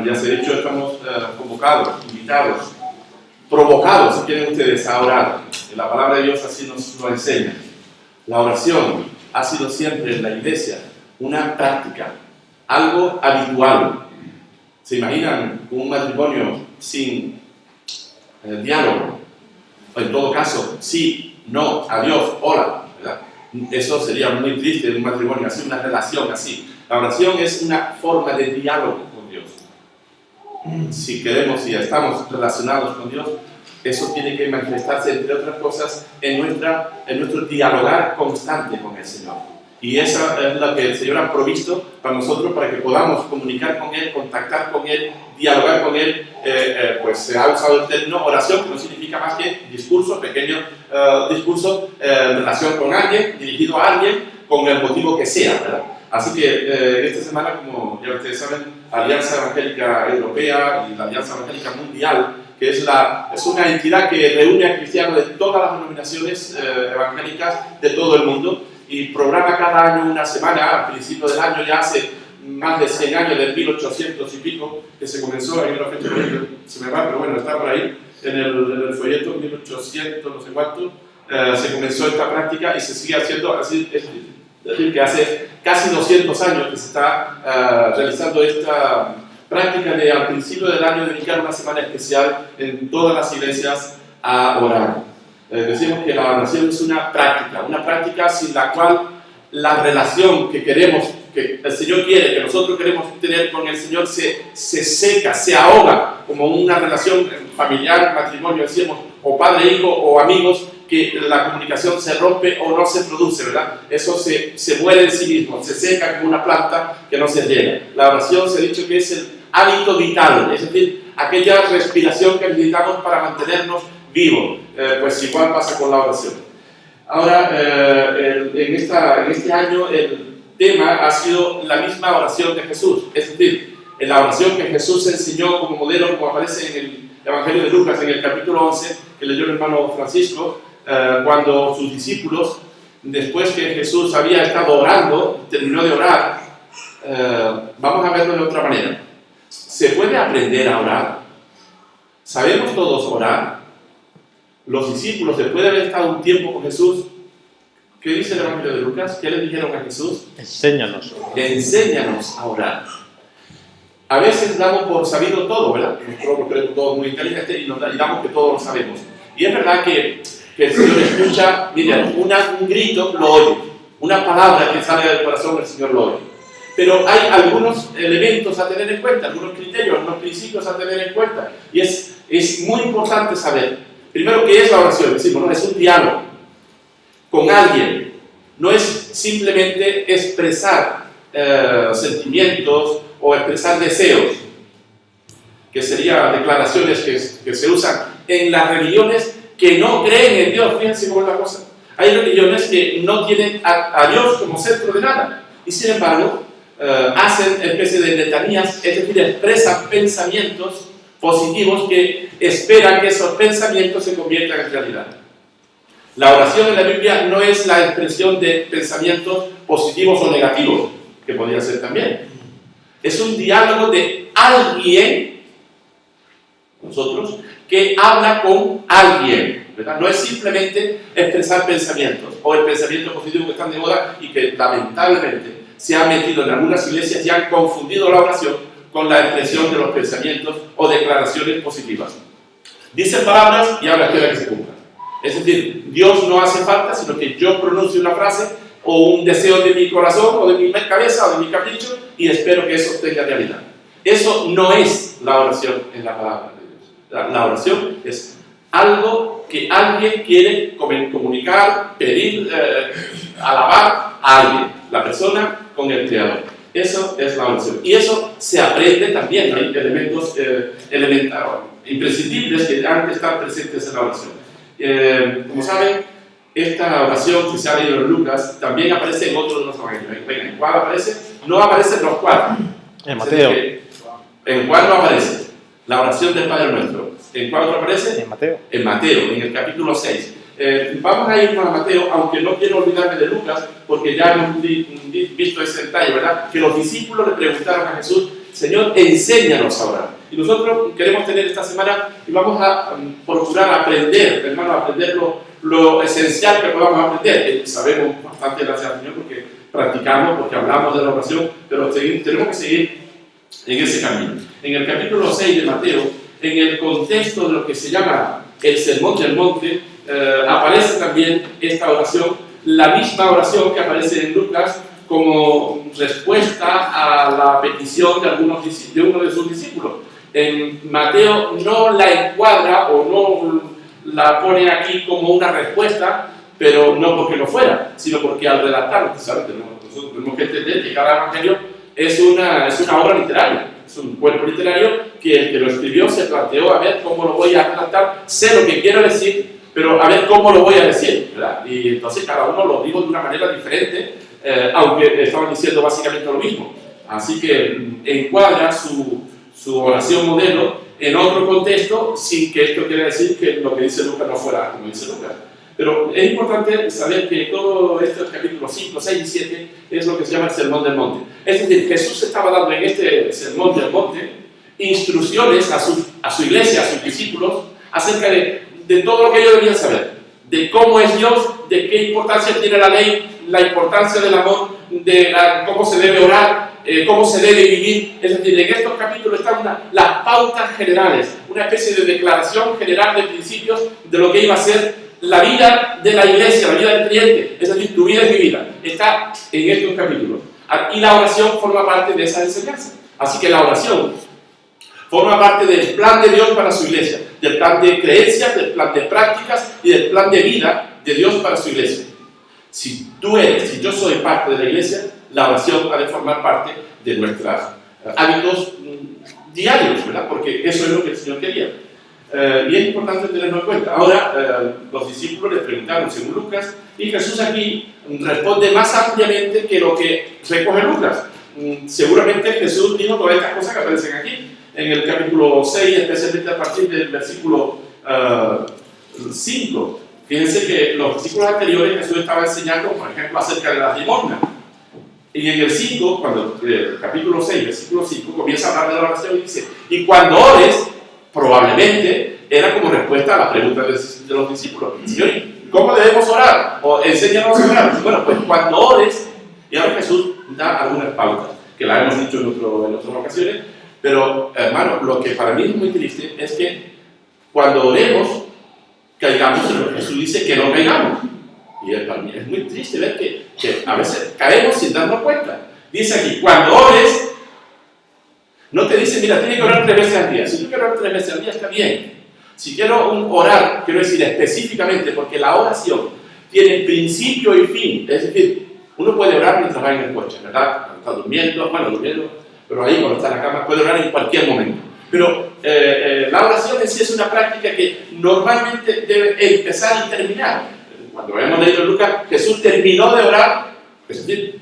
Ya se ha dicho, estamos convocados, invitados, provocados, si quieren ustedes, a orar. La palabra de Dios así nos lo enseña. La oración ha sido siempre en la iglesia una práctica, algo habitual. ¿Se imaginan un matrimonio sin diálogo? O en todo caso, sí, no, adiós, hola, ¿verdad? Eso sería muy triste en un matrimonio, así, una relación así. La oración es una forma de diálogo con Dios. Si queremos y estamos relacionados con Dios, eso tiene que manifestarse, entre otras cosas, en nuestro dialogar constante con el Señor. Y esa es la que el Señor ha provisto para nosotros, para que podamos comunicar con Él, contactar con Él, dialogar con Él. Pues se ha usado el término oración, que no significa más que discurso, pequeño discurso, relación con alguien, dirigido a alguien, con el motivo que sea, ¿verdad? Así que esta semana, como ya ustedes saben, Alianza Evangélica Europea y la Alianza Evangélica Mundial, que es una entidad que reúne a cristianos de todas las denominaciones evangélicas de todo el mundo y programa cada año una semana, al principio del año, ya hace más de 100 años, del 1800 y pico, que se comenzó, en una fecha se me va, pero bueno, está por ahí, en el folleto 1800, no sé cuánto, se comenzó esta práctica y se sigue haciendo así. Es decir, que hace casi 200 años que se está realizando esta práctica de al principio del año dedicar una semana especial en todas las iglesias a orar. Decimos que la oración es una práctica sin la cual la relación que queremos, que el Señor quiere, que nosotros queremos tener con el Señor, se seca, se ahoga, como una relación familiar, matrimonio, decimos, o padre-hijo, o amigos, que la comunicación se rompe o no se produce, ¿verdad? Eso se muere en sí mismo, se seca como una planta que no se riega. La oración se ha dicho que es el hábito vital, es decir, aquella respiración que necesitamos para mantenernos vivos. Pues igual pasa con la oración. Ahora, en este año el tema ha sido la misma oración de Jesús, es decir, en la oración que Jesús enseñó como modelo, como aparece en el Evangelio de Lucas, en el capítulo 11, que leyó el hermano Francisco, cuando sus discípulos, después que Jesús había estado orando, terminó de orar. Vamos a verlo de otra manera. ¿Se puede aprender a orar? ¿Sabemos todos orar? Los discípulos, después de haber estado un tiempo con Jesús, ¿qué dice el Evangelio de Lucas? ¿Qué le dijeron a Jesús? Enséñanos. Enséñanos a orar. A veces damos por sabido todo, ¿verdad? Nosotros lo creemos todos muy inteligentes y damos que todos lo sabemos. Y es verdad que el Señor escucha, mira, un grito lo oye, una palabra que sale del corazón, el Señor lo oye. Pero hay algunos elementos a tener en cuenta, algunos criterios, algunos principios a tener en cuenta. Y es muy importante saber, primero, qué es la oración. Decimos, ¿no? Es un diálogo con alguien. No es simplemente expresar sentimientos o expresar deseos, que serían declaraciones que se usan en las religiones que no creen en Dios. Fíjense cómo es la cosa. Hay religiones que no tienen a Dios como centro de nada y sin embargo hacen especie de letanías, es decir, expresan pensamientos positivos que esperan que esos pensamientos se conviertan en realidad. La oración en la Biblia no es la expresión de pensamientos positivos o negativos, que podría ser también. Es un diálogo de alguien, nosotros, que habla con alguien, ¿verdad? No es simplemente expresar pensamientos o el pensamiento positivo que están de moda y que lamentablemente se ha metido en algunas iglesias y han confundido la oración con la expresión de los pensamientos o declaraciones positivas. Dicen palabras y ahora espera que se cumplan. Es decir, Dios no hace falta, sino que yo pronuncio una frase o un deseo de mi corazón o de mi cabeza o de mi capricho y espero que eso tenga realidad. Eso no es la oración en la palabra de Dios. La oración es algo que alguien quiere comunicar, pedir, alabar a alguien, la persona con el Creador. Eso es la oración. Y eso se aprende también. Hay elementos imprescindibles que han de estar presentes en la oración. Como saben, esta oración que se ha leído en Lucas también aparece en otros de los evangelios. ¿En cuál aparece? No aparece en los cuatro. En Mateo. ¿En cuál no aparece? La oración del Padre Nuestro. ¿En cuál otro aparece? En Mateo. En Mateo, en el capítulo 6. Vamos a irnos a Mateo, aunque no quiero olvidarme de Lucas, porque ya hemos visto ese detalle, ¿verdad? Que los discípulos le preguntaron a Jesús Señor, enséñanos a orar. Y nosotros queremos tener esta semana y vamos a procurar aprender, hermano, aprender lo esencial que podamos aprender. Sabemos bastante, gracias al Señor, porque practicamos, porque hablamos de la oración, pero tenemos que seguir en ese camino. En el capítulo 6 de Mateo, en el contexto de lo que se llama el Sermón del Monte, aparece también esta oración, la misma oración que aparece en Lucas como respuesta a la petición de uno de sus discípulos. En Mateo no la encuadra o no la pone aquí como una respuesta, pero no porque no fuera, sino porque al redactarlo, nosotros tenemos que entender que cada evangelio es una obra literaria, es un cuerpo literario que el que lo escribió se planteó a ver cómo lo voy a redactar, sé lo que quiero decir, pero a ver cómo lo voy a decir, ¿verdad? Y entonces cada uno lo digo de una manera diferente, aunque estaban diciendo básicamente lo mismo. Así que encuadra su oración modelo en otro contexto, sin que esto quiera decir que lo que dice Lucas no fuera como dice Lucas. Pero es importante saber que todo estos capítulos 5, 6 y 7 es lo que se llama el Sermón del Monte. Es decir, Jesús estaba dando en este Sermón del Monte instrucciones a su iglesia, a sus discípulos, acerca de todo lo que ellos debían saber, de cómo es Dios, de qué importancia tiene la ley, la importancia del amor, de cómo se debe orar, cómo se debe vivir. Es decir, en estos capítulos están las pautas generales, una especie de declaración general de principios de lo que iba a ser la vida de la iglesia, la vida del creyente, es decir, tu vida y mi vida, está en estos capítulos. Y la oración forma parte de esa enseñanza. Así que la oración forma parte del plan de Dios para su iglesia, del plan de creencias, del plan de prácticas y del plan de vida de Dios para su iglesia. Si yo soy parte de la iglesia, la oración ha de formar parte de nuestros hábitos diarios, ¿verdad? Porque eso es lo que el Señor quería. Y es importante tenerlo en cuenta. Ahora, los discípulos les preguntaron según Lucas, y Jesús aquí responde más ampliamente que lo que recoge Lucas. Seguramente Jesús dijo todas estas cosas que aparecen aquí, en el capítulo 6, especialmente a partir del versículo 5. Fíjense que los versículos anteriores Jesús estaba enseñando, por ejemplo, acerca de las limosnas. Y en el 5, cuando el capítulo 6, versículo 5, comienza a hablar de la oración y dice, y cuando ores, probablemente era como respuesta a la pregunta de los discípulos. Señor, ¿cómo debemos orar? O enséñanos a orar. Bueno, pues cuando ores, y ahora Jesús da algunas pautas, que la hemos dicho en otras ocasiones, pero hermano, lo que para mí es muy triste es que cuando oremos, caigamos en lo que Jesús dice que no caigamos. Y para mí es muy triste ver que a veces caemos sin darnos cuenta. Dice aquí, cuando ores, no te dice, mira, tienes que orar 3 veces al día. Si tú quieres orar 3 veces al día, está bien. Si quiero orar, quiero decir específicamente, porque la oración tiene principio y fin. Es decir, uno puede orar mientras va en el coche, ¿verdad? Cuando está durmiendo, pero ahí cuando está en la cama, puede orar en cualquier momento. Pero la oración en sí es una práctica que normalmente debe empezar y terminar. Cuando hemos leído en Lucas, Jesús terminó de orar, es decir,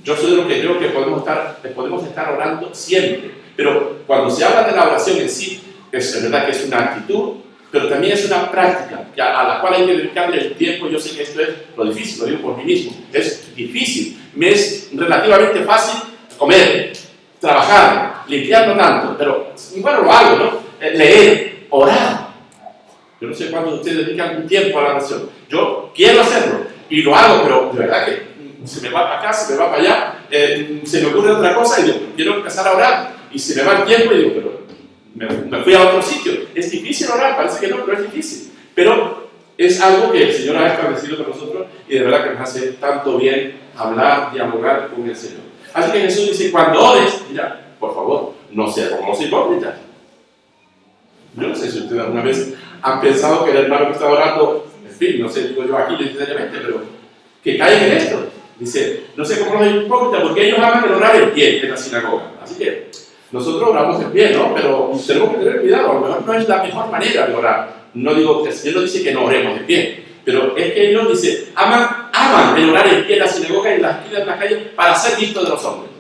yo soy de lo que creo que podemos estar orando siempre. Pero cuando se habla de la oración en sí, es verdad que es una actitud, pero también es una práctica a la cual hay que dedicarle el tiempo. Yo sé que esto es lo difícil, lo digo por mí mismo. Es difícil, me es relativamente fácil comer, trabajar, limpiar no tanto, pero bueno, lo hago, ¿no? Leer, orar. Yo no sé cuándo ustedes dedican un tiempo a la oración. Yo quiero hacerlo y lo hago, pero de verdad que se me va para acá, se me va para allá, se me ocurre otra cosa y digo, quiero empezar a orar. Y se me va el tiempo y digo, pero me fui a otro sitio. Es difícil orar, parece que no, pero es difícil. Pero es algo que el Señor ha establecido con nosotros y de verdad que nos hace tanto bien hablar, dialogar con el Señor. Así que Jesús dice, cuando ores, mira, por favor, no seamos hipócritas. Yo no sé si ustedes alguna vez han pensado que el hermano que está orando, en fin, no sé, digo yo aquí necesariamente, pero que caen en esto. Dice, no sé cómo los hipócritas, porque ellos aman el orar en pie en la sinagoga. Así que nosotros oramos en pie, ¿no? Pero tenemos que tener cuidado, a lo mejor no es la mejor manera de orar. No digo que el Señor no dice que no oremos en pie, pero es que ellos dice, aman el orar en pie en la sinagoga y en las esquinas de la calle para ser vistos de los hombres.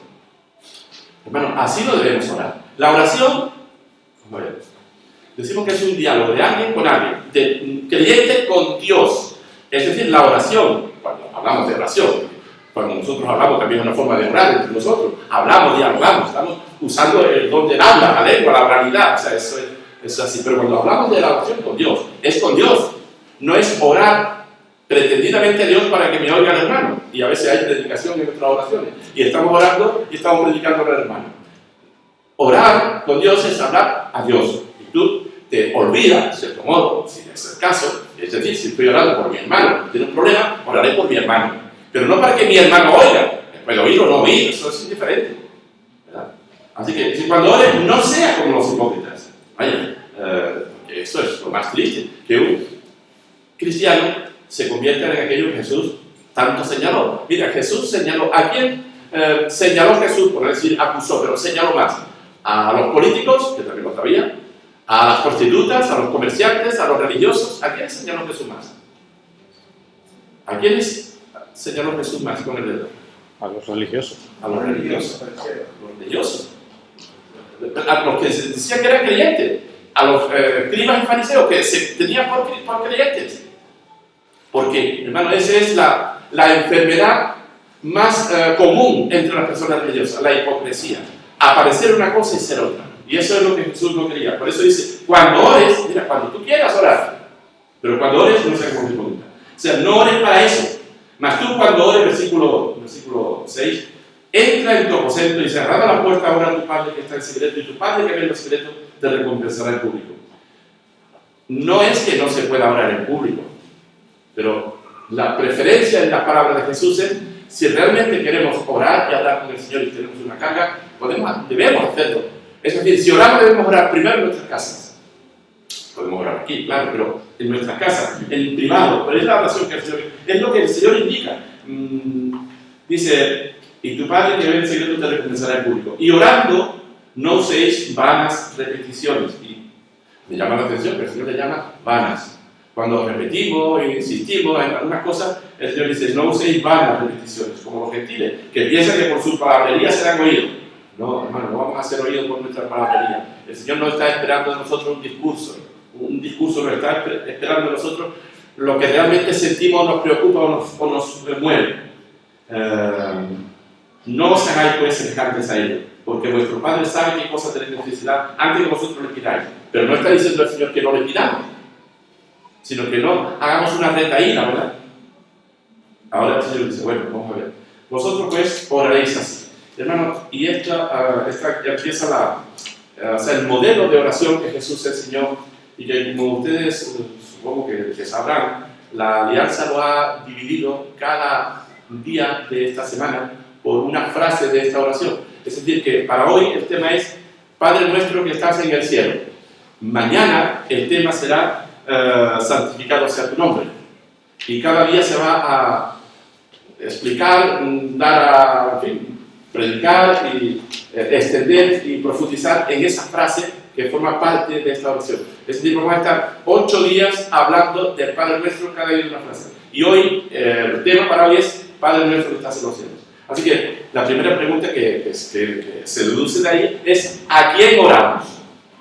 Hermano, así no debemos orar. La oración, bueno, decimos que es un diálogo de alguien con alguien, de creyente con Dios. Es decir, la oración, cuando hablamos de oración, cuando nosotros hablamos también de una forma de orar entre nosotros, hablamos, dialogamos, estamos usando el don del habla, la lengua, la oralidad, o sea, eso es así. Pero cuando hablamos de la oración con Dios, es con Dios, no es orar pretendidamente a Dios para que me oiga el hermano. Y a veces hay predicación en nuestras oraciones, y estamos orando y estamos predicando al hermano. Orar con Dios es hablar a Dios, y tú te olvidas, de cierto modo, si es el caso, es decir, si estoy orando por mi hermano, tiene un problema, oraré por mi hermano, pero no para que mi hermano oiga, puede oír o no oír, eso es indiferente, ¿verdad? Así que si cuando ores, no sea como los hipócritas. Vaya, eso es lo más triste, que un cristiano se convierta en aquello que Jesús tanto señaló. Mira, Jesús señaló, ¿a quién señaló Jesús? Por no decir acusó, pero señaló más. A los políticos, que también lo sabía, a las prostitutas, a los comerciantes, a los religiosos. ¿A quiénes señaló Jesús más? ¿A quiénes señaló Jesús más con el dedo? A los religiosos. A los religiosos. A los religiosos. A los que se decían que eran creyentes. A los escribas y fariseos que se tenían por creyentes. Porque, hermano, esa es la enfermedad más común entre las personas religiosas, la hipocresía. Aparecer una cosa y ser otra. Y eso es lo que Jesús no quería. Por eso dice, cuando ores, mira, cuando tú quieras orar, pero cuando ores no seas como hipócrita. O sea, no ores para eso. Mas tú cuando ores, versículo 6, entra en tu aposento y cerrada la puerta ahora a tu Padre que está en secreto, y tu Padre que ve en lo secreto te recompensará en público. No es que no se pueda orar en público, pero la preferencia en la palabra de Jesús es, si realmente queremos orar y hablar con el Señor y tenemos una carga, debemos hacerlo. Es decir, si oramos debemos orar primero en nuestras casas. Podemos orar aquí, claro, pero en nuestras casas, en privado. Pero es la oración que el Señor, es lo que el Señor indica. Dice, y tu Padre que ve en secreto te recompensará en público. Y orando, no uséis vanas repeticiones. Y me llama la atención que el Señor le llama vanas. Cuando repetimos e insistimos en algunas cosas, el Señor dice, no uséis vanas repeticiones, como los gentiles, que piensan que por su palabrería serán oídos. No, hermano, no vamos a ser oídos por nuestra palabrería. El Señor no está esperando de nosotros un discurso no está esperando de nosotros lo que realmente sentimos, nos preocupa o nos mueve. No os hagáis pues semejantes a ellos, porque vuestro Padre sabe qué cosas tenéis necesidad antes que vosotros le pidáis. Pero no está diciendo el Señor que no le pidamos, sino que no hagamos una retaíla, ¿verdad? Ahora el Señor dice, bueno, vamos a ver. Vosotros pues oraréis así. Hermanos, y esta ya empieza el modelo de oración que Jesús enseñó, y que como ustedes supongo que sabrán, la alianza lo ha dividido cada día de esta semana por una frase de esta oración. Es decir, que para hoy el tema es Padre nuestro que estás en el cielo. Mañana el tema será santificado sea tu nombre. Y cada día se va a explicar, predicar y extender y profundizar en esa frase que forma parte de esta oración. Es decir, vamos a estar 8 días hablando del Padre Nuestro cada día de una frase. Y hoy, el tema para hoy es Padre Nuestro que estás en los cielos. Así que la primera pregunta que se deduce de ahí es ¿a quién oramos?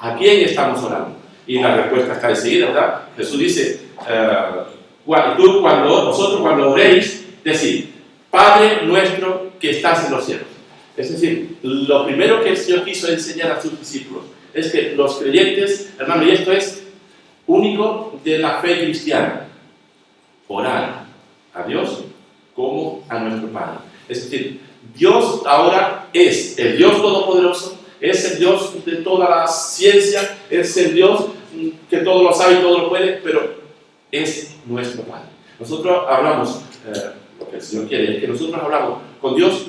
¿A quién estamos orando? Y la respuesta está enseguida, ¿verdad? Jesús dice, vosotros cuando oréis, decid, Padre Nuestro que estás en los cielos. Es decir, lo primero que el Señor quiso enseñar a sus discípulos es que los creyentes, hermano, y esto es único de la fe cristiana, orar a Dios como a nuestro Padre. Es decir, Dios ahora es el Dios Todopoderoso, es el Dios de toda la ciencia, es el Dios que todo lo sabe y todo lo puede, pero es nuestro Padre. Nosotros hablamos, lo que el Señor quiere es que nosotros hablamos con Dios.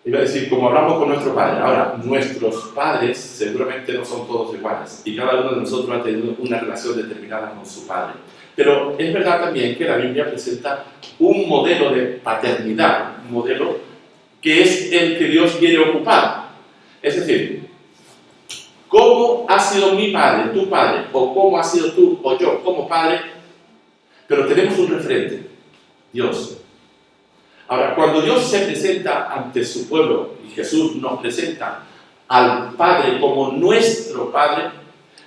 Iba a decir, como hablamos con nuestro Padre. Ahora, nuestros padres seguramente no son todos iguales y cada uno de nosotros ha tenido una relación determinada con su Padre. Pero es verdad también que la Biblia presenta un modelo de paternidad, un modelo que es el que Dios quiere ocupar. Es decir, ¿cómo ha sido mi padre, tu padre, o cómo has sido tú o yo como padre? Pero tenemos un referente, Dios. Ahora, cuando Dios se presenta ante su pueblo y Jesús nos presenta al Padre como nuestro Padre,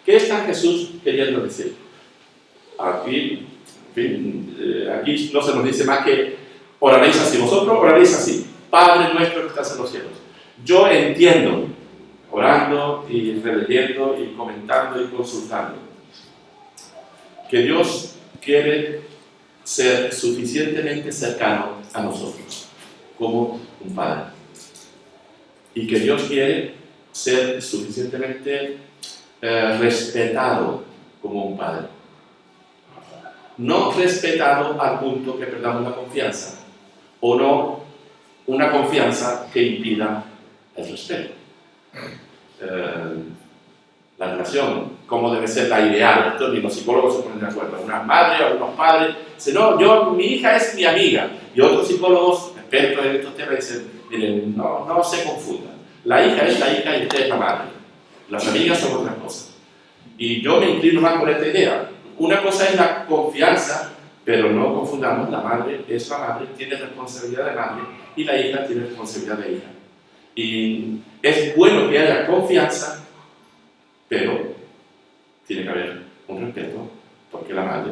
¿qué está Jesús queriendo decir? Aquí no se nos dice más que oraréis así, vosotros oraréis así, Padre nuestro que estás en los cielos. Yo entiendo orando y releyendo y comentando y consultando. Que Dios quiere ser suficientemente cercano a nosotros, como un Padre. Y que Dios quiere ser suficientemente respetado como un Padre. No respetado al punto que perdamos la confianza, o no una confianza que impida el respeto. La relación, cómo debe ser la ideal, esto ni los psicólogos se ponen de acuerdo. Una madre o unos padres dicen, no, mi hija es mi amiga. Y otros psicólogos, expertos en estos temas, dicen, no se confundan. La hija es la hija y usted es la madre. Las amigas son otras cosas. Y yo me inclino más por esta idea. Una cosa es la confianza, pero no confundamos, la madre es la madre, tiene responsabilidad de madre, y la hija tiene responsabilidad de hija. Y es bueno que haya confianza, pero tiene que haber un respeto, porque la madre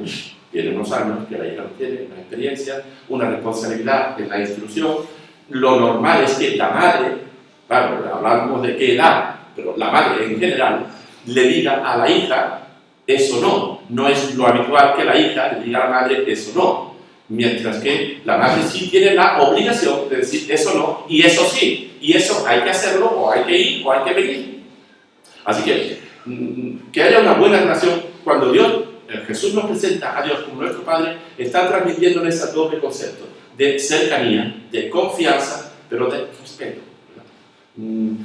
tiene unos años que la hija no tiene, una experiencia, una responsabilidad en la instrucción. Lo normal es que la madre, claro, hablamos de qué edad, pero la madre en general le diga a la hija eso no es lo habitual que la hija le diga a la madre eso no, mientras que la madre sí tiene la obligación de decir eso no y eso sí, y eso hay que hacerlo o hay que ir o hay que venir. Así que haya una buena relación. Cuando Jesús nos presenta a Dios como nuestro Padre, está transmitiendo ese doble concepto de cercanía, de confianza, pero de respeto.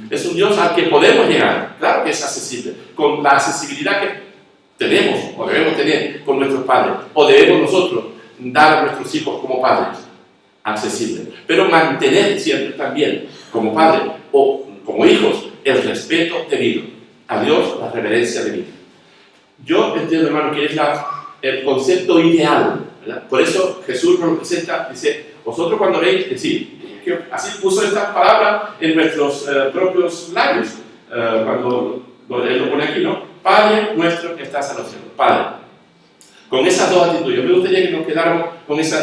Es un Dios al que podemos llegar, claro que es accesible, con la accesibilidad que tenemos o debemos tener con nuestros padres, o debemos nosotros dar a nuestros hijos como padres, accesible, pero mantener siempre también como padres o como hijos el respeto debido a Dios, la reverencia debida. Yo entiendo, hermano, que es el concepto ideal, ¿verdad? Por eso Jesús nos lo presenta, dice, vosotros cuando leéis, decir, que así puso estas palabras en nuestros propios labios, cuando él lo pone aquí, ¿no? Padre nuestro que estás en los cielos, Padre. Con esas dos actitudes, me gustaría que nos quedáramos con ese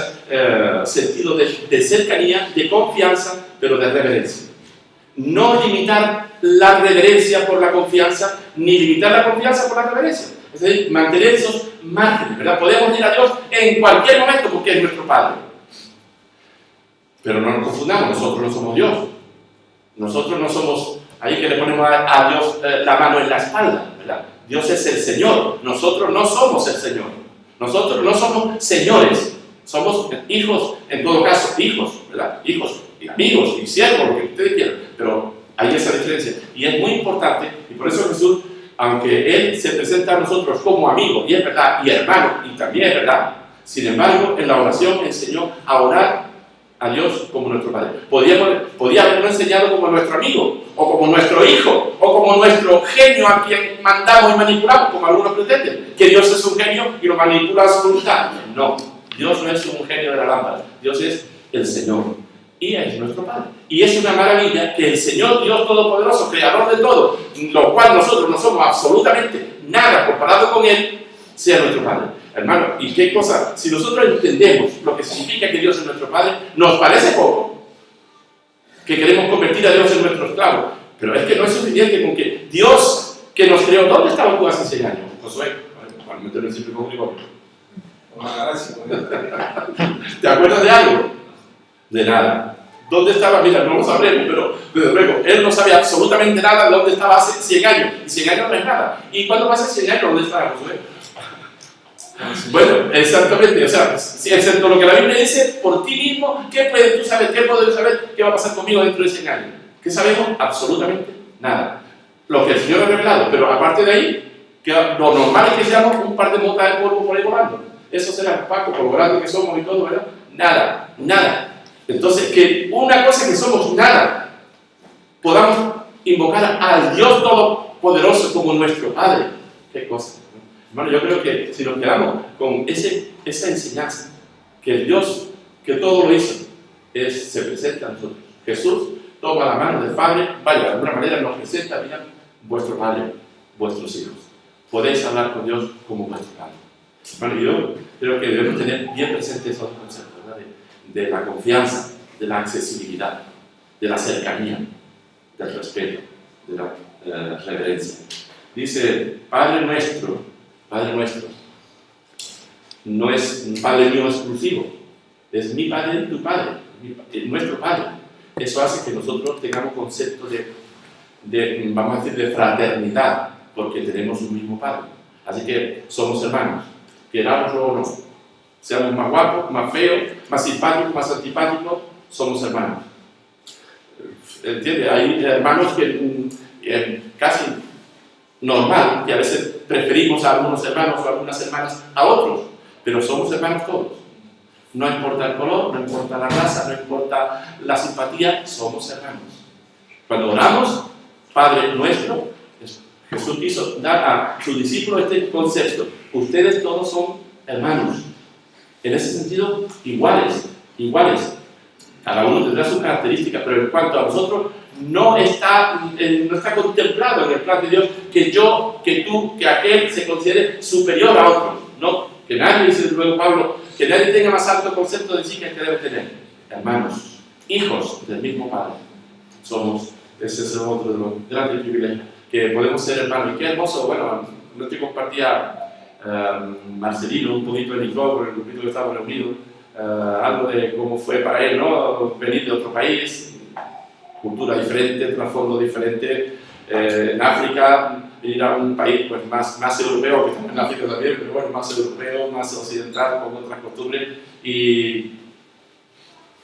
sentido de cercanía, de confianza, pero de reverencia. No limitar la reverencia por la confianza, ni limitar la confianza por la reverencia. Es decir, mantener esos márgenes, ¿verdad? Podemos ir a Dios en cualquier momento porque es nuestro Padre. Pero no nos confundamos, nosotros no somos Dios. Nosotros no somos ahí que le ponemos a Dios la mano en la espalda, ¿verdad? Dios es el Señor, nosotros no somos el Señor. Nosotros no somos señores, somos hijos, en todo caso, hijos, ¿verdad? Hijos y amigos y siervos, lo que ustedes quieran, pero hay esa diferencia. Y es muy importante, y por eso Jesús, aunque Él se presenta a nosotros como amigo, y es verdad, y hermano, y también es verdad, sin embargo, en la oración enseñó a orar a Dios como nuestro Padre. Podía haberlo enseñado como nuestro amigo, o como nuestro hijo, o como nuestro genio a quien mandamos y manipulamos, como algunos pretenden, que Dios es un genio y lo manipula a su voluntad. No, Dios no es un genio de la lámpara, Dios es el Señor, y es nuestro Padre. Y es una maravilla que el Señor Dios Todopoderoso, Creador de todo, lo cual nosotros no somos absolutamente nada comparado con Él, sea nuestro Padre. Hermano, ¿y qué cosa? Si nosotros entendemos lo que significa que Dios es nuestro Padre, nos parece poco que queremos convertir a Dios en nuestro esclavo. Pero es que no es suficiente con que Dios que nos creó. ¿Dónde estabas tú hace 100 años, Josué? Para meterlo siempre conmigo. ¿Te acuerdas de algo? De nada. ¿Dónde estaba? Mira, no lo sabremos, pero desde luego, él no sabe absolutamente nada de dónde estaba hace 100 años. Y 100 años no es nada. ¿Y cuándo pasa 100 años? ¿Dónde estaba Josué? Bueno, exactamente, o sea, si excepto lo que la Biblia dice por ti mismo, ¿qué puedes tú saber? ¿Qué puedes saber? ¿Qué va a pasar conmigo dentro de 100 años? ¿Qué sabemos? Absolutamente nada. Lo que el Señor ha revelado, pero aparte de ahí, que lo normal es que seamos un par de motas de polvo por ahí volando. Eso será, Paco, por lo grande que somos y todo, ¿verdad? Nada. Entonces, que una cosa que somos nada, podamos invocar al Dios Todopoderoso como nuestro Padre. ¿Qué cosa? Bueno, yo creo que si nos quedamos con esa enseñanza, que el Dios que todo lo hizo, se presenta a nosotros. Jesús toma la mano del Padre, vaya, de alguna manera nos presenta, mira, vuestro Padre, vuestros hijos. Podéis hablar con Dios como vuestro Padre. Bueno, yo creo que debemos tener bien presentes esos conceptos, ¿verdad? De la confianza, de la accesibilidad, de la cercanía, del respeto, de la reverencia. Dice, Padre nuestro, no es un Padre mío exclusivo, es mi Padre y tu Padre, nuestro Padre. Eso hace que nosotros tengamos concepto vamos a decir, de fraternidad, porque tenemos un mismo Padre. Así que somos hermanos, querámoslo o no. Seamos más guapos, más feos, más simpáticos, más antipáticos, somos hermanos. ¿Entiendes? Hay hermanos que casi normal, que a veces preferimos a algunos hermanos o a algunas hermanas a otros, pero somos hermanos todos. No importa el color, no importa la raza, no importa la simpatía, somos hermanos. Cuando oramos, Padre nuestro, Jesús quiso dar a sus discípulos este concepto. Ustedes todos son hermanos. En ese sentido, iguales. Cada uno tendrá sus características, pero en cuanto a nosotros, no está contemplado en el plan de Dios que yo, que tú, que aquel se considere superior a otro. No, que nadie, dice luego Pablo, que nadie tenga más alto concepto de sí que el que debe tener. Hermanos, hijos del mismo Padre. Ese es otro de los grandes privilegios, que podemos ser hermanos. Y qué hermoso, bueno, no te compartía Marcelino un poquito en con el grupito que estábamos reunidos, algo de cómo fue para él, ¿no? Venir de otro país, cultura diferente, trasfondo diferente, en África, venir a un país pues, más europeo, que estamos en África también, pero bueno, más europeo, más occidental, con otras costumbres, y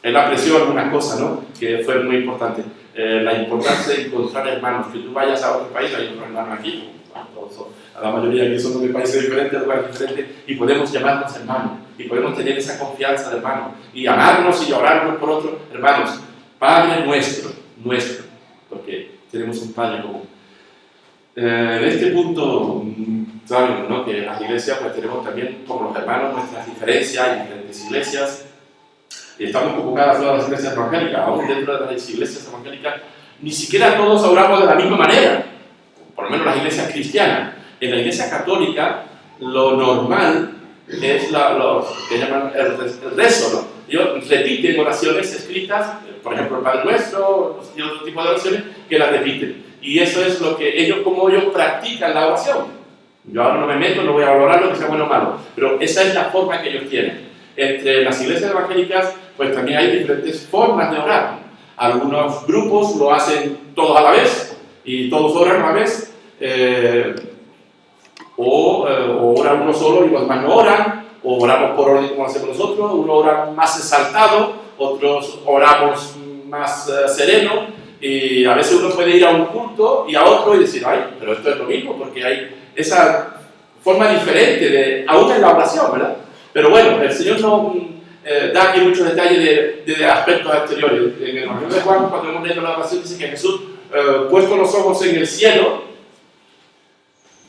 él apreció algunas cosas, ¿no? Que fue muy importante. La importancia de encontrar hermanos, que tú vayas a otro país, hay otros hermanos aquí, a la mayoría aquí son de países diferentes, lugares diferentes, y podemos llamarnos hermanos, y podemos tener esa confianza de hermanos, y amarnos y orarnos por otros hermanos. Padre nuestro, porque tenemos un Padre común. En este punto, saben, ¿no? Que en las iglesias pues, tenemos también, como los hermanos, nuestras diferencias, hay diferentes iglesias, y estamos convocadas a todas las iglesias evangélicas, aún dentro de las iglesias evangélicas, ni siquiera todos oramos de la misma manera, por lo menos las iglesias cristianas. En la iglesia católica, lo normal es lo que llaman el rezo, ¿no? Ellos repiten oraciones escritas, por ejemplo, el Padre Nuestro y otro tipo de oraciones, que las repiten. Y eso es lo que como ellos practican la oración. Yo ahora no me meto, no voy a valorar lo que sea bueno o malo, pero esa es la forma que ellos tienen. Entre las iglesias evangélicas, pues también hay diferentes formas de orar. Algunos grupos lo hacen todos a la vez, y todos oran a la vez, o oran uno solo y los demás no oran, o oramos por orden como hacemos nosotros, uno ora más exaltado, otros oramos más sereno, y a veces uno puede ir a un culto y a otro y decir, ay, pero esto es lo mismo, porque hay esa forma diferente, aún en la oración, ¿verdad? Pero bueno, el Señor no da aquí muchos detalles de aspectos exteriores. En el Evangelio de Juan, cuando hemos leído la oración, dice que Jesús, puesto los ojos en el cielo,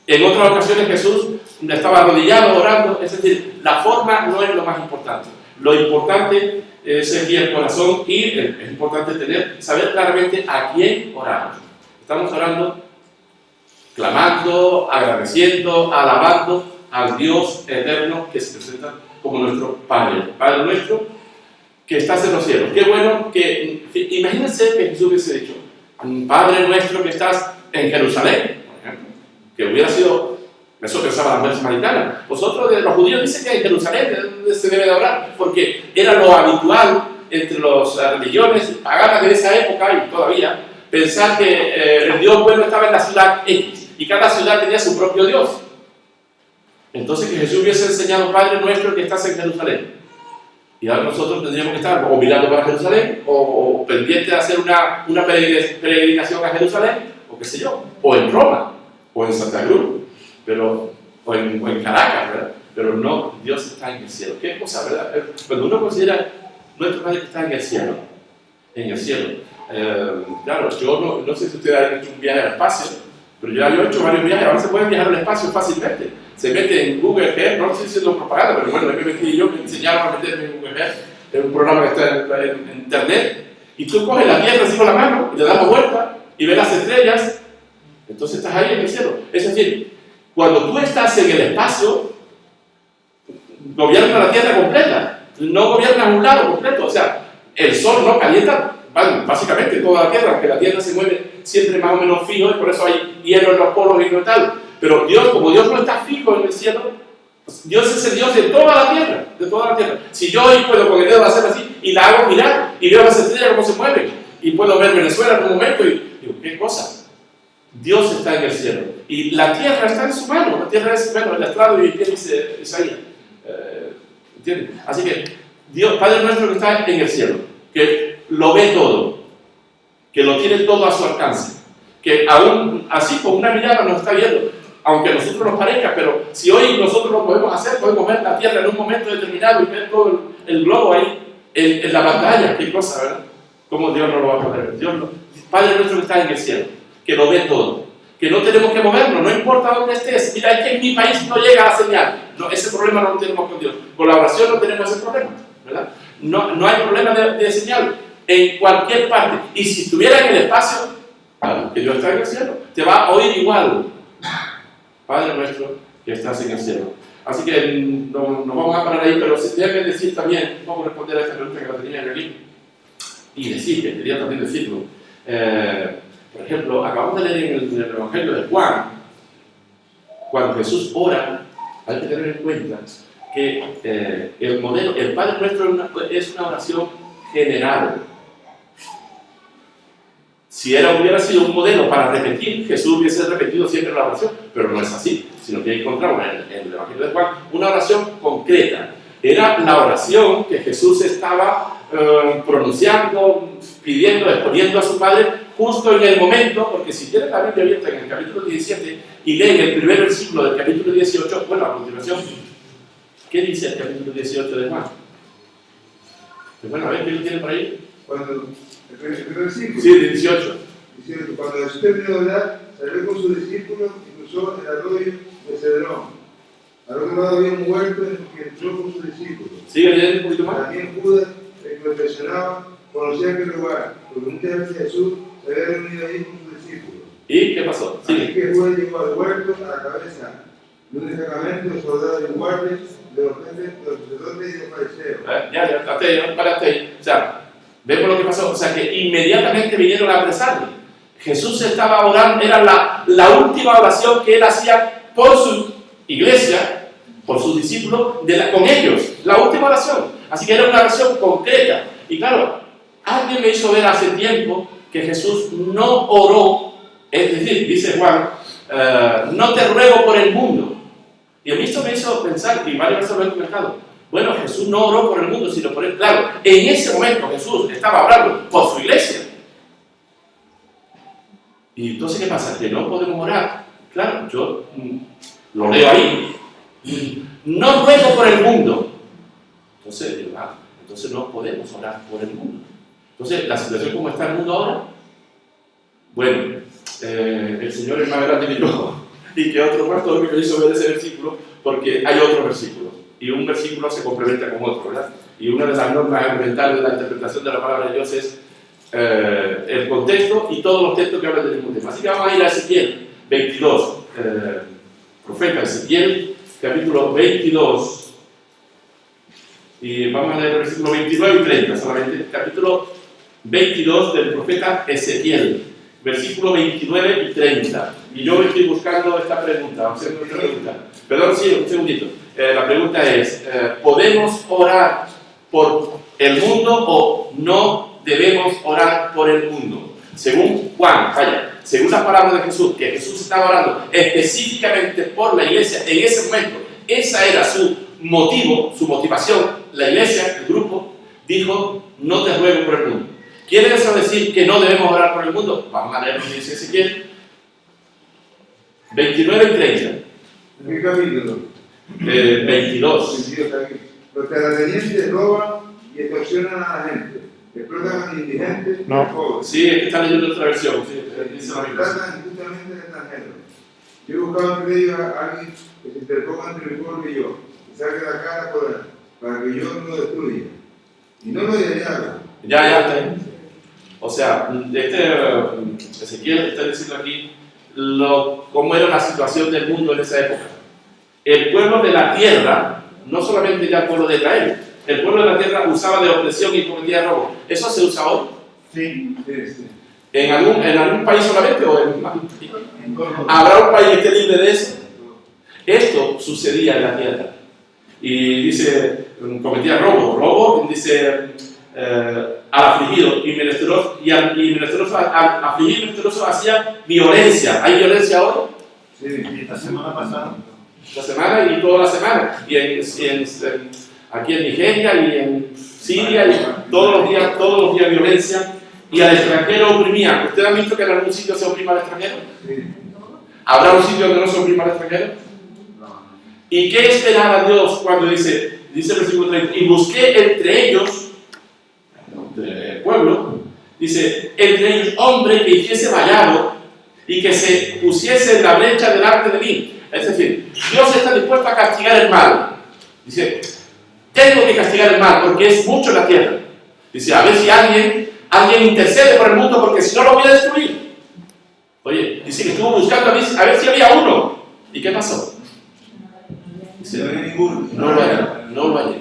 en otras ocasiones Jesús estaba arrodillado orando, es decir, la forma no es lo más importante. Lo importante es el corazón y es importante saber claramente a quién oramos. Estamos orando, clamando, agradeciendo, alabando al Dios eterno que se presenta como nuestro Padre. Padre nuestro que estás en los cielos. Qué bueno que, imagínense que Jesús hubiese dicho, Padre nuestro que estás en Jerusalén, por ejemplo, que hubiera sido, eso pensaba la mujer samaritana. Vosotros de los judíos dicen que en Jerusalén es donde se debe de orar, porque era lo habitual entre las religiones paganas de esa época y todavía, pensar que el Dios bueno estaba en la ciudad X y cada ciudad tenía su propio Dios. Entonces que Jesús hubiese enseñado, Padre nuestro que estás en Jerusalén. Y ahora nosotros tendríamos que estar o mirando para Jerusalén o pendientes de hacer una peregrinación a Jerusalén, o qué sé yo, o en Roma, o en Santa Cruz, o en Caracas, ¿verdad? Pero no, Dios está en el cielo. ¿Qué cosa, verdad? Cuando uno considera nuestro Padre que está en el cielo, claro, yo no sé si ustedes han hecho un viaje al espacio, pero yo he hecho varios viajes, ahora se puede viajar al espacio fácilmente. Se mete en Google Earth, no estoy haciendo propaganda, pero bueno, me metí yo, me enseñaron a meterme en Google Earth, es un programa que está en internet, y tú coges la tierra así con la mano, y le das la vuelta, y ves las estrellas, entonces estás ahí en el cielo. Es decir, cuando tú estás en el espacio, gobierna la tierra completa, no gobierna un lado completo, o sea, el sol no calienta básicamente toda la Tierra, aunque la Tierra se mueve siempre más o menos fijo y por eso hay hielo en los polos y no tal. Pero Dios, como Dios no está fijo en el cielo, Dios es el Dios de toda la Tierra, de toda la Tierra. Si yo hoy puedo con el dedo hacer así y la hago girar y veo las estrellas cómo se mueven y puedo ver Venezuela en un momento y digo, ¿qué cosa? Dios está en el cielo y la Tierra está en su mano. La Tierra es, bueno, el estrado y el pie dice Isaías. ¿Entiendes? Así que Dios, Padre nuestro que está en el cielo, que lo ve todo, que lo tiene todo a su alcance, que aún así con una mirada nos está viendo, aunque a nosotros nos parezca, pero si hoy nosotros lo podemos hacer, podemos ver la Tierra en un momento determinado y ver todo el globo ahí en la pantalla. Qué cosa, ¿verdad? ¿Cómo Dios no lo va a poder ver? Padre nuestro que está en el cielo, que lo ve todo, que no tenemos que movernos, no importa dónde estés. Mira, es que en mi país no llega la señal. No, ese problema no lo tenemos con Dios. Con la oración no tenemos ese problema, ¿verdad? No hay problema de señal en cualquier parte. Y si estuviera en el espacio, claro, que Dios está en el cielo, te va a oír igual. Padre nuestro que estás en el cielo. Así que nos vamos a parar ahí, pero déjame decir también, vamos a responder a esta pregunta que la tenía en el libro. Y decir, que quería también decirlo. Por ejemplo, acabamos de leer en el Evangelio de Juan, cuando Jesús ora, hay que tener en cuenta que el modelo, el Padre Nuestro es una oración general. Si hubiera sido un modelo para repetir, Jesús hubiese repetido siempre la oración, pero no es así, sino que encontramos en el Evangelio de Juan una oración concreta. Era la oración que Jesús estaba pronunciando, pidiendo, exponiendo a su Padre justo en el momento, porque si tienes la Biblia abierta en el capítulo 17 y leen el primer versículo del capítulo 18, bueno, a continuación, ¿qué dice el capítulo 18 de Juan? Pues bueno, a ver, ¿quién lo tiene por ahí? Cuando el versículo. Sí, 18. Diciendo, cuando Jesús terminó de orar, salió con sus discípulos y cruzó el arroyo de Cedrón. Al otro lado había un huerto en el que entró con sus discípulos. Sigue leyendo un poquito más. También Judas, el que lo impresionaba, conocía aquel lugar, porque muchas veces Jesús se había reunido ahí con sus discípulos. ¿Y qué pasó? Sigue. Así que Judas llegó al huerto a la cabeza de un destacamento de soldados y guardias, de los jefes, de los sacerdotes y de los fariseos. Ya, párate ahí. O sea, vemos lo que pasó. O sea, que inmediatamente vinieron a apresarle. Jesús estaba orando, era la última oración que él hacía por su iglesia, por sus discípulos, con ellos. La última oración. Así que era una oración concreta. Y claro, alguien me hizo ver hace tiempo que Jesús no oró, es decir, dice Juan, no te ruego por el mundo. Y a mí esto me hizo pensar, y varias veces lo he comentado, bueno, Jesús no oró por el mundo, sino por él. Claro, en ese momento Jesús estaba orando por su iglesia. Y entonces, ¿qué pasa? Que no podemos orar. Claro, yo lo leo ahí. No ruego por el mundo. Entonces, digo, entonces no podemos orar por el mundo. Entonces, la situación como está el mundo ahora, bueno, el Señor es más grande que yo. Y que otro pastor que me hizo ver ese versículo, porque hay otro versículo. Y un versículo se complementa con otro, ¿verdad? Y una de las normas elementales de la interpretación de la palabra de Dios es el contexto y todos los textos que hablan del mismo tema. Así que vamos a ir a Ezequiel 22, profeta Ezequiel, capítulo 22. Y vamos a leer el versículo 29 y 30, solamente. Capítulo 22 del profeta Ezequiel, versículo 29 y 30. Y yo estoy buscando esta pregunta, haciendo esta pregunta. Perdón, sí, un segundito. La pregunta es, ¿podemos orar por el mundo o no debemos orar por el mundo? Según Juan, según las palabras de Jesús, que Jesús estaba orando específicamente por la iglesia en ese momento, esa era su motivo, su motivación. La iglesia, el grupo, dijo, no te ruego por el mundo. ¿Quiere eso decir que no debemos orar por el mundo? Vamos a leer lo que dice Ezequiel 29 y 30. ¿En qué capítulo? 22. Los terratenientes roban y extorsionan a la gente, explotan a los indigentes y a los pobres. Sí, es que está leyendo otra versión. Sí, dice la misma. Tratan injustamente al extranjero. Yo he buscado entre ellos a alguien que se interponga entre mi pueblo y yo, y saque la cara por él, para que yo no lo destruya. Y no lo diré algo. Ya está ahí. O sea, Ezequiel está diciendo aquí cómo era la situación del mundo en esa época. El pueblo de la tierra, no solamente ya el pueblo de Israel, el pueblo de la tierra usaba de opresión y cometía robo. ¿Eso se usa hoy? Sí. Sí. ¿En algún país solamente o en más? ¿Habrá un país que esté libre de eso? Esto sucedía en la tierra. Y dice, cometía robo, dice, al afligido y menesteroso, al afligido y menesteroso hacía violencia. ¿Hay violencia ahora? Sí. Y esta semana pasada. La semana y toda la semana. Y aquí en Nigeria y en Siria, y todos los días violencia. Y al extranjero oprimía. ¿Ustedes han visto que en algún sitio se oprima al extranjero? Sí. ¿Habrá un sitio donde no se oprima al extranjero? ¿Y qué esperaba Dios cuando dice el versículo 30? Y busqué entre ellos, del pueblo, dice, entre ellos hombre que hiciese vallado y que se pusiese en la brecha delante de mí. Es decir, Dios está dispuesto a castigar el mal. Dice, tengo que castigar el mal porque es mucho en la tierra. Dice, a ver si alguien intercede por el mundo porque si no lo voy a destruir. Oye, dice que estuvo buscando a ver si había uno. ¿Y qué pasó? Dice, No hay ninguno. no lo hallé.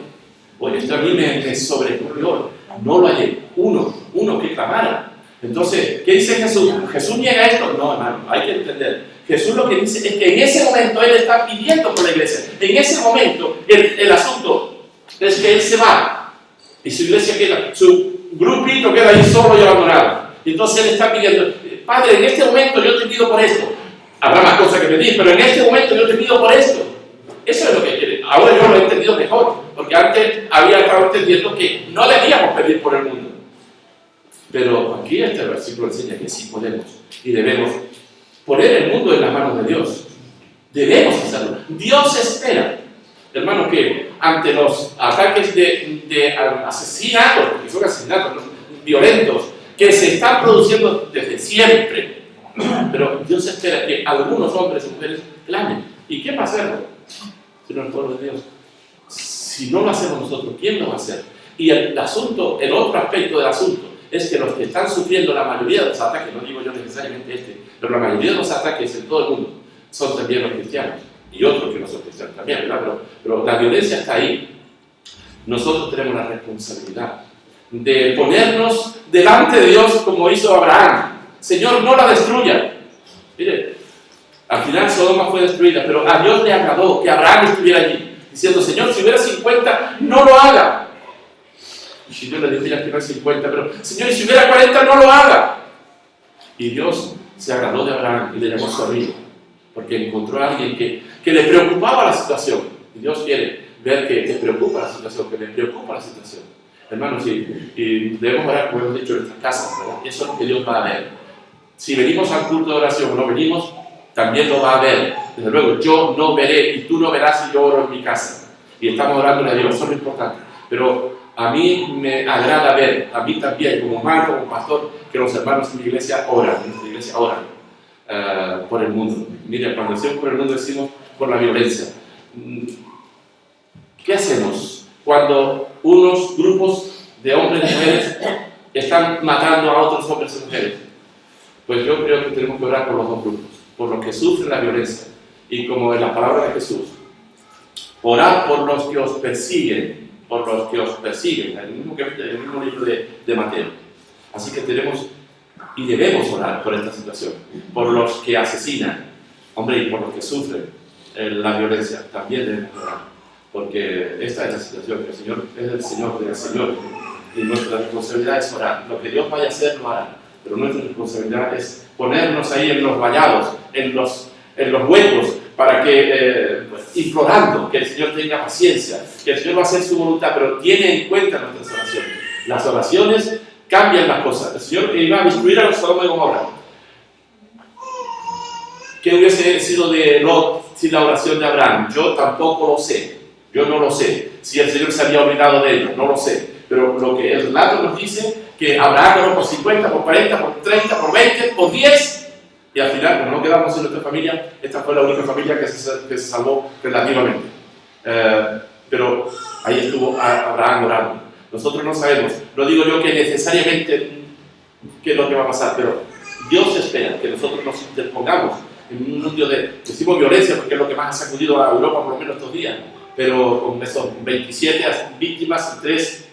Oye, esto a mí me sobrecogió. No lo hallé. Uno que clamara. Entonces, ¿qué dice Jesús? ¿Jesús niega esto? No, hermano, hay que entender. Jesús lo que dice es que en ese momento Él está pidiendo por la iglesia. En ese momento, el asunto es que Él se va. Y su iglesia queda, su grupito queda ahí solo y abandonado. Y entonces Él está pidiendo, Padre, en este momento yo te pido por esto. Habrá más cosas que pedir, pero en este momento yo te pido por esto. Eso es lo que quiere. Ahora yo lo he entendido mejor, porque antes había estado entendiendo que no debíamos pedir por el mundo. Pero aquí este versículo enseña que sí podemos y debemos poner el mundo en las manos de Dios. Debemos hacerlo. Dios espera, hermano, que ante los ataques de asesinatos, porque son asesinatos, ¿no?, violentos, que se están produciendo desde siempre, pero Dios espera que algunos hombres y mujeres clamen. ¿Y quién va a hacerlo? Si no el pueblo de Dios. Si no lo hacemos nosotros, ¿quién lo va a hacer? Y el otro aspecto del asunto es que los que están sufriendo la mayoría de los ataques, no digo yo necesariamente pero la mayoría de los ataques en todo el mundo son también los cristianos y otros que no son cristianos también, ¿verdad? Pero la violencia está ahí. Nosotros tenemos la responsabilidad de ponernos delante de Dios como hizo Abraham. Señor, no la destruya. Mire, al final Sodoma fue destruida, pero a Dios le agradó que Abraham estuviera allí, diciendo, Señor, si hubiera 50, no lo haga. Y si Dios le dice, mira, que no hay 50, pero Señor, y si hubiera 40, no lo haga. Y Dios se agradó de Abraham y le llamó su amigo, porque encontró a alguien que le preocupaba la situación. Y Dios quiere ver que te preocupa la situación, que le preocupa la situación. Hermanos, y debemos orar, como hemos dicho, en nuestras casas, ¿verdad? Eso es lo que Dios va a ver. Si venimos al culto de oración o no venimos, también lo va a ver. Desde luego, yo no veré y tú no verás si yo oro en mi casa. Y estamos orando a Dios, eso es lo importante. Pero a mí me agrada ver, a mí también, como hermano, como pastor, que los hermanos en mi iglesia oran, en nuestra iglesia oran por el mundo. Mira, cuando decimos por el mundo, decimos por la violencia. ¿Qué hacemos cuando unos grupos de hombres y mujeres están matando a otros hombres y mujeres? Pues yo creo que tenemos que orar por los dos grupos, por los que sufren la violencia. Y como en la palabra de Jesús, orad por los que os persiguen, el mismo libro de Mateo. Así que tenemos y debemos orar por esta situación, por los que asesinan, hombre, y por los que sufren la violencia, también debemos orar, porque esta es la situación, que el Señor es el Señor del Señor, y nuestra responsabilidad es orar. Lo que Dios vaya a hacer, lo hará, pero nuestra responsabilidad es ponernos ahí en los vallados, en los huecos, para que, implorando que el Señor tenga paciencia, que el Señor va a hacer su voluntad, pero tiene en cuenta nuestras oraciones. Las oraciones cambian las cosas. El Señor iba a destruir a los Sodoma y Gomorra. ¿Qué hubiese sido de Lot sin la oración de Abraham? Yo tampoco lo sé. Yo no lo sé. Si el Señor se había olvidado de ellos, no lo sé. Pero lo que el relato nos dice, que Abraham oró por 50, por 40, por 30, por 20, por 10. Y al final, como no quedamos en nuestra familia, esta fue la única familia que se salvó relativamente. Pero ahí estuvo Abraham orando. Nosotros no sabemos, no digo yo que necesariamente qué es lo que va a pasar, pero Dios espera que nosotros nos interpongamos en un mundo decimos violencia porque es lo que más ha sacudido a Europa por lo menos estos días, pero con esos 27 víctimas y 3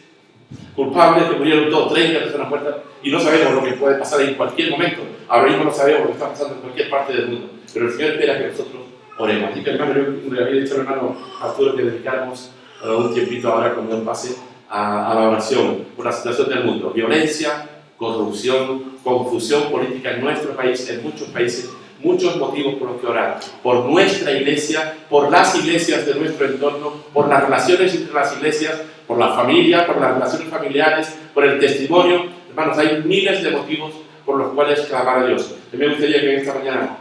culpables, que murieron todos, 30 personas muertas, y no sabemos lo que puede pasar en cualquier momento. Ahora mismo no sabemos lo que está pasando en cualquier parte del mundo, pero el Señor espera que nosotros oremos. Así que, hermano, yo le había dicho al hermano Arturo que dedicáramos un tiempito ahora, cuando él pase, a la oración por la situación del mundo. Violencia, corrupción, confusión política en nuestro país, en muchos países, muchos motivos por los que orar. Por nuestra iglesia, por las iglesias de nuestro entorno, por las relaciones entre las iglesias, por la familia, por las relaciones familiares, por el testimonio. Hermanos, hay miles de motivos por los cuales clamar a Dios. A mí me gustaría que esta mañana,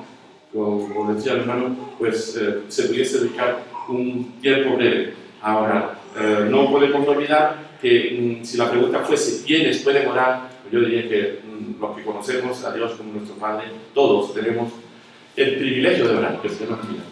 como decía el hermano, pues se pudiese dedicar un tiempo breve a orar. No podemos olvidar que si la pregunta fuese ¿quiénes pueden orar? Pues yo diría que los que conocemos a Dios como nuestro Padre, todos tenemos el privilegio de orar, que se nos pida.